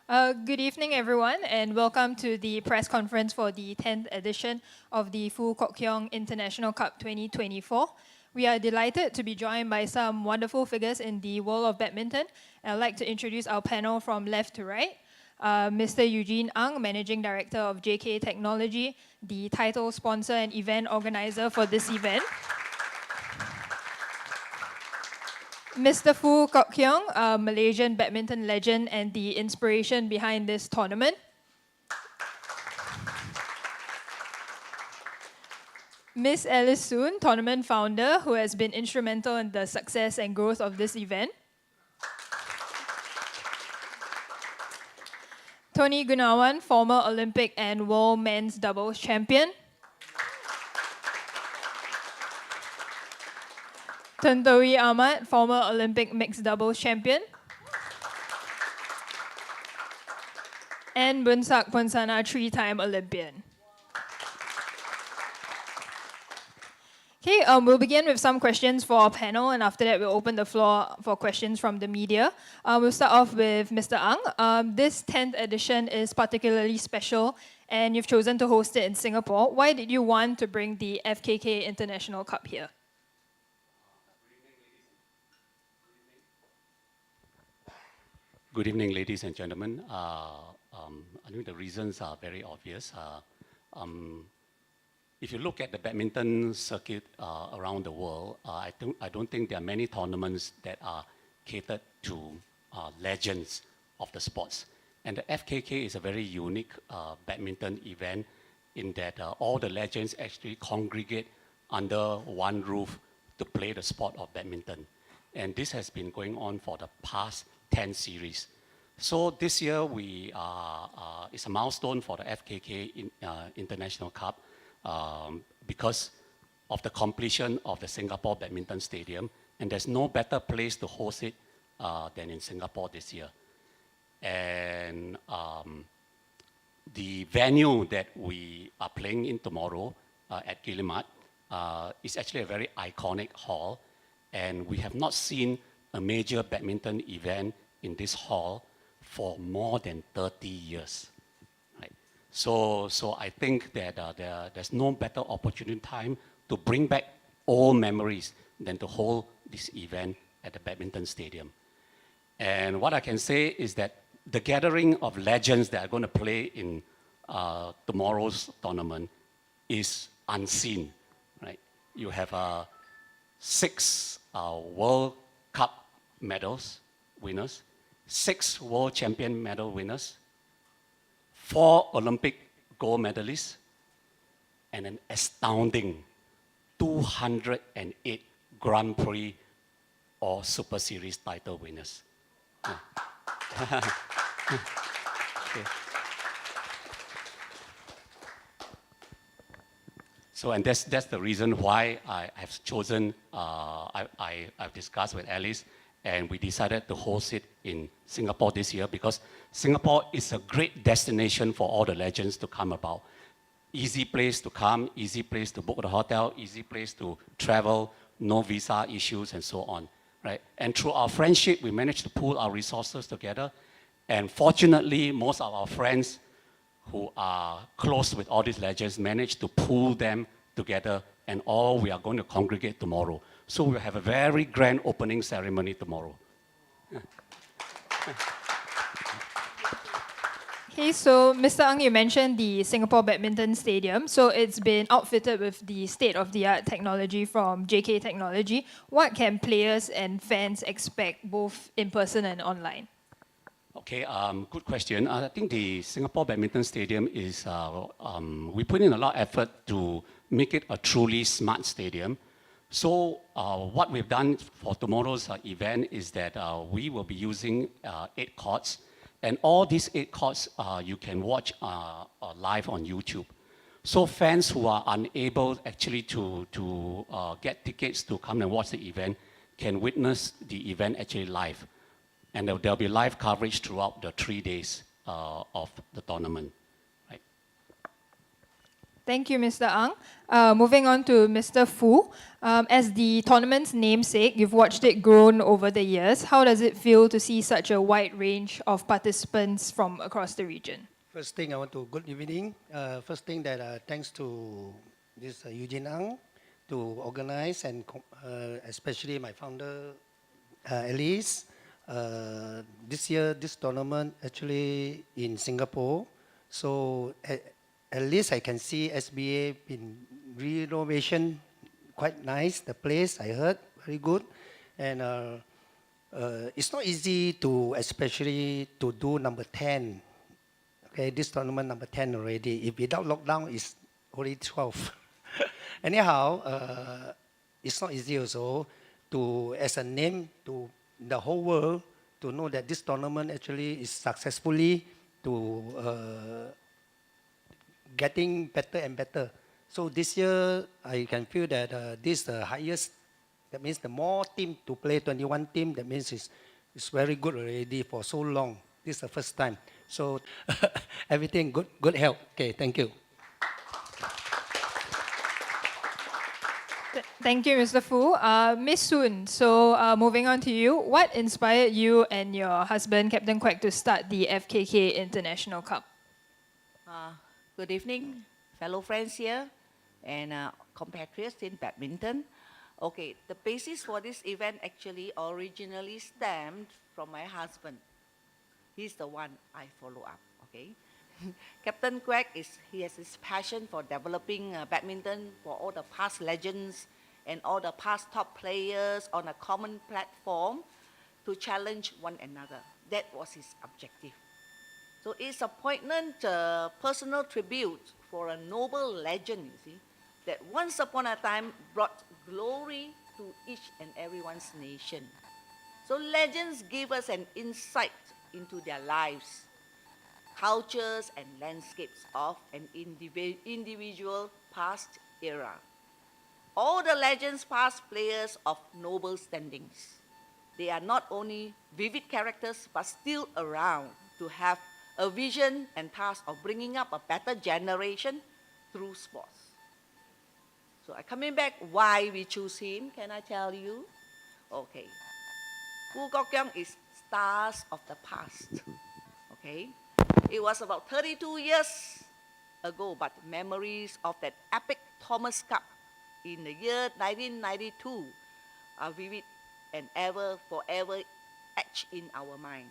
Good evening, everyone, and welcome to the press conference for the 10th edition of the Phu Kok Keong International Cup 2024. We are delighted to be joined by some wonderful figures in the world of badminton. I'd like to introduce our panel from left to right. Mr. Eugene Ang, Managing Director of JK Technology, the title sponsor and event organizer for this event. Mr. Phu Kok Keong, a Malaysian badminton legend and the inspiration behind this tournament. Miss Alice Soon, tournament founder, who has been instrumental in the success and growth of this event. Tony Gunawan, former Olympic and world men's doubles champion. Tantowi Ahmad, former Olympic mixed doubles champion. And Bunsak Ponsana, three-time Olympian. Okay, we'll begin with some questions for our panel, and after that we'll open the floor for questions from the media. We'll start off with Mr. Ang. This 10th edition is particularly special, and you've chosen to host it in Singapore. Why did you want to bring the FKK International Cup here? Good evening, ladies and gentlemen. I think the reasons are very obvious. If you look at the badminton circuit around the world, I don't think there are many tournaments that are catered to legends of the sports. And the FKK is a very unique badminton event in that all the legends actually congregate under one roof to play the sport of badminton. And this has been going on for the past 10 series. So this year it's a milestone for the FKK International Cup because of the completion of the Singapore Badminton Stadium, and there's no better place to host it than in Singapore this year. And the venue that we are playing in tomorrow at Guillemard is actually a very iconic hall, and we have not seen a major badminton event in this hall for more than 30 years. Right? So I think that there's no better opportune time to bring back old memories than to hold this event at the badminton stadium. And what I can say is that the gathering of legends that are going to play in tomorrow's tournament is unseen. Right? You have 6 World Cup medals winners, 6 World Champion medal winners, 4 Olympic gold medalists, and an astounding 208 Grand Prix or Super Series title winners. Okay. So, and that's the reason why I have chosen, I've discussed with Alice, and we decided to host it in Singapore this year because Singapore is a great destination for all the legends to come about. Easy place to come, easy place to book the hotel, easy place to travel, no visa issues and so on, right? And through our friendship, we managed to pool our resources together. And fortunately, most of our friends who are close with all these legends managed to pool them together, and all we are going to congregate tomorrow. So we'll have a very grand opening ceremony tomorrow. Okay, so Mr. Ang, you mentioned the Singapore Badminton Stadium. So it's been outfitted with the state-of-the-art technology from JK Technology. What can players and fans expect both in person and online? Okay, good question. I think the Singapore Badminton Stadium is, we put in a lot of effort to make it a truly smart stadium. So what we've done for tomorrow's event is that we will be using 8 courts, and all these 8 courts you can watch live on YouTube. So fans who are unable actually to get tickets to come and watch the event can witness the event actually live. And there'll be live coverage throughout the 3 days of the tournament. Right? Thank you, Mr. Ang. Moving on to Mr. Fu. As the tournament's namesake, you've watched it grown over the years. How does it feel to see such a wide range of participants from across the region? First thing I want to good evening. First thing that thanks to this Eugene Ang to organize and especially my founder Elise. This year this tournament actually in Singapore. So at least I can see SBA in renovation quite nice. The place I heard very good, and it's not easy to especially to do number 10. Okay, this tournament number 10 already. If without lockdown, it's only 12. Anyhow, it's not easy also to, as a name to the whole world, to know that this tournament actually is successfully to getting better and better. So this year, I can feel that this is the highest. That means the more team to play, 21 team, that means it's very good already for so long. This is the first time. So everything good health. Okay, thank you. Thank you, Mr. Fu. Miss Soon, so moving on to you, what inspired you and your husband, Captain Quek, to start the FKK International Cup? Good evening, fellow friends here and compatriots in badminton. Okay, the basis for this event actually originally stemmed from my husband. He's the one I follow up, okay? Captain Quek he has his passion for developing badminton for all the past legends and all the past top players on a common platform to challenge one another. That was his objective. So it's a poignant personal tribute for a noble legend, you see, that once upon a time brought glory to each and everyone's nation. So legends give us an insight into their lives, cultures and landscapes of an individual past era. All the legends past players of noble standings. They are not only vivid characters but still around to have a vision and task of bringing up a better generation through sports. So coming back, why we choose him, can I tell you? Okay. Fu Kok-kyong is stars of the past. Okay. It was about 32 years ago, but memories of that epic Thomas Cup in the year 1992 are vivid and forever etched in our mind.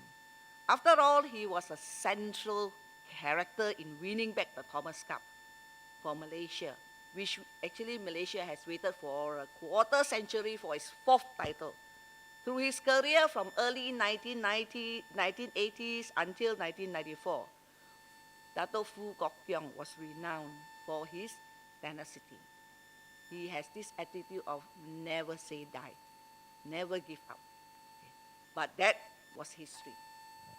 After all, he was a central character in winning back the Thomas Cup for Malaysia, which actually Malaysia has waited for a quarter century for its fourth title. Through his career from early 1980s until 1994, Dato Fu Kok-kyong was renowned for his tenacity. He has this attitude of never say die, never give up. Okay. But that was history.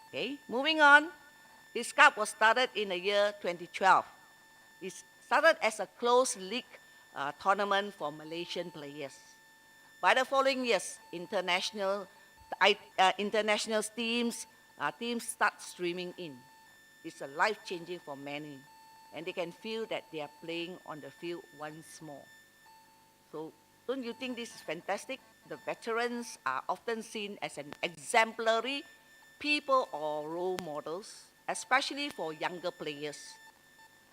Okay, moving on. His cup was started in the year 2012. It started as a closed league tournament for Malaysian players. By the following years, international teams start streaming in. It's a life-changing for many, and they can feel that they are playing on the field once more. So don't you think this is fantastic? The veterans are often seen as an exemplary people or role models, especially for younger players.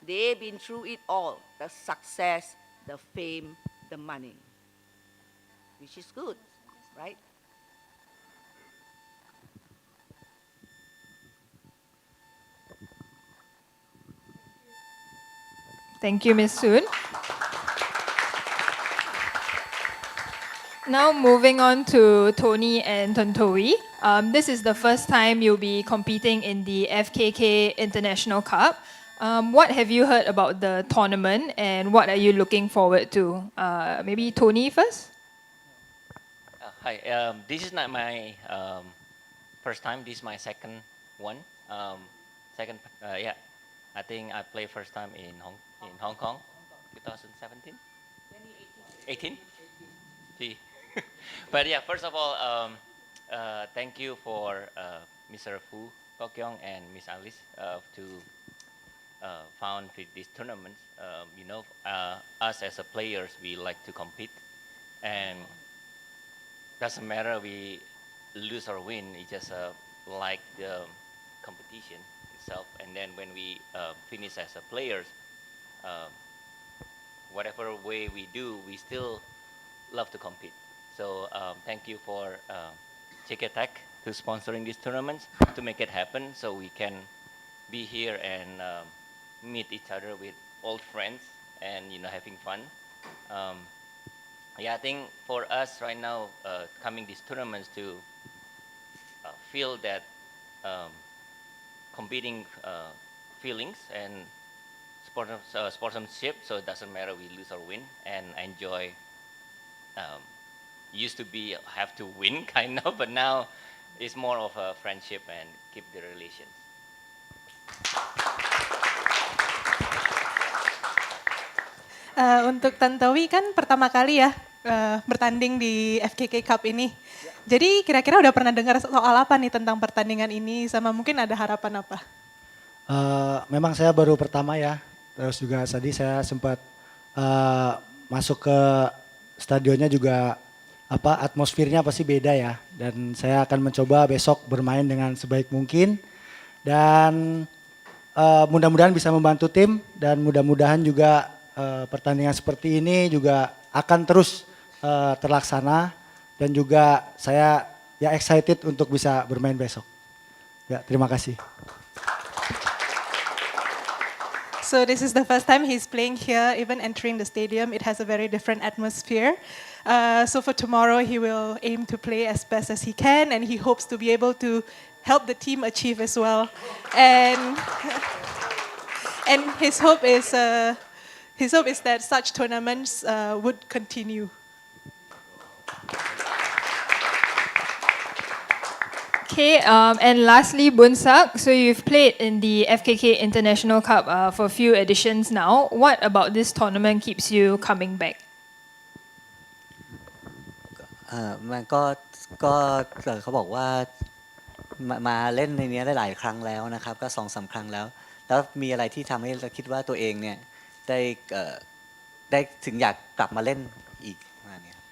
They've been through it all, the success, the fame, the money, which is good, right? Thank you, Ms. Soon. Now moving on to Tony and Tontowi. This is the first time you'll be competing in the FKK International Cup. What have you heard about the tournament and what are you looking forward to? Maybe Tony first? Hi, this is not my first time. This is my second one. Yeah, I think I played first time in Hong Kong, 2017, 18. Gee. But yeah, first of all, thank you for Mr. Fu Kok-kyong and Miss Alice to found with these tournaments, us as a players, we like to compete, and doesn't matter we lose or win. It's just like the competition itself. And then when we finish as a players, uh, whatever way we do, we still love to compete. So thank you for Ticket Tech to sponsoring these tournaments to make it happen, so we can be here and meet each other with old friends and having fun. Um, yeah, I think for us right now, coming these tournaments to feel that um, competing feelings and sportsmanship. So it doesn't matter we lose or win, and I enjoy. Um, used to be have to win kind of, but now it's more of a friendship and keep the relations. Untuk Tantowi kan pertama kali ya bertanding di FKK Cup ini. Jadi kira-kira udah pernah dengar soal apa nih tentang pertandingan ini sama mungkin ada harapan apa? Memang saya baru pertama ya, terus juga tadi saya sempat masuk ke stadionnya juga atmosfernya pasti beda ya, dan saya akan mencoba besok bermain dengan sebaik mungkin dan mudah-mudahan bisa membantu tim dan mudah-mudahan juga pertandingan seperti ini juga akan terus terlaksana dan juga saya ya excited untuk bisa bermain besok. Ya, terima kasih. So this is the first time he's playing here, even entering the stadium, it has a very different atmosphere. So for tomorrow, he will aim to play as best as he can, and he hopes to be able to help the team achieve as well. And his hope is that such tournaments would continue. Okay, and lastly, Bunsak, so you've played in the FKK International Cup for a few editions now. What about this tournament keeps you coming back? มันก็เขาบอกว่ามาเล่นในนี้ได้หลายครั้งแล้วนะครับก็2-3 ครั้งแล้วมีอะไรที่ทำให้เราคิดว่าตัวเองเนี่ยได้ถึงอยากกลับมาเล่นอีกประมาณนี้ครับ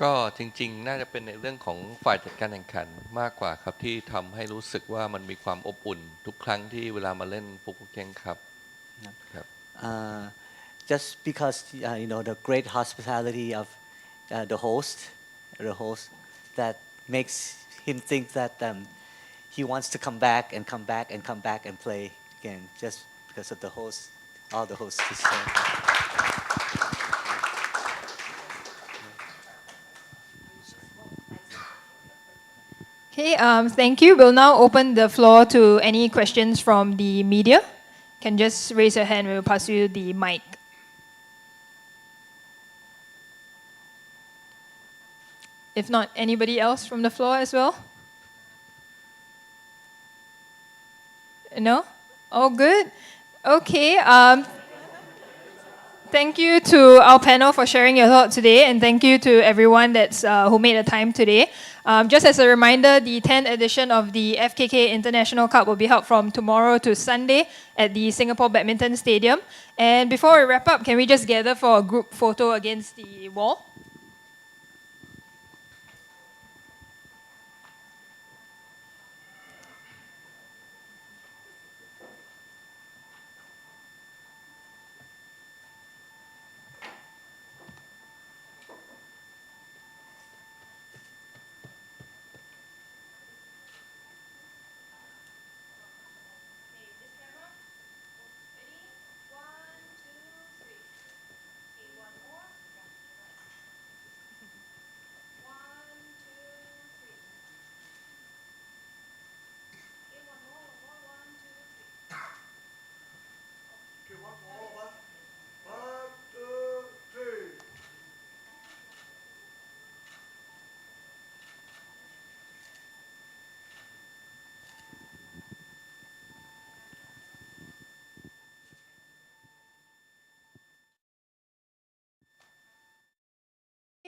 ก็จริงๆน่าจะเป็นในเรื่องของฝ่ายจัดการแข่งขันมากกว่าครับที่ทำให้รู้สึกว่ามันมีความอบอุ่นทุกครั้งที่เวลามาเล่นฟุกุเก็งครับ just because the great hospitality of the host that makes him think that he wants to come back and come back and come back and play again just because of the host, all the hosts. Okay, thank you. We'll now open the floor to any questions from the media. You can just raise your hand, we'll pass you the mic. If not, anybody else from the floor as well? No? All good? Okay. Thank you to our panel for sharing your thoughts today, and thank you to everyone who made the time today. Just as a reminder, the 10th edition of the FKK International Cup will be held from tomorrow to Sunday at the Singapore Badminton Stadium. And before we wrap up, can we just gather for a group photo against the wall?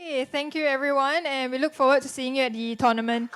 Okay, thank you everyone, and we look forward to seeing you at the tournament.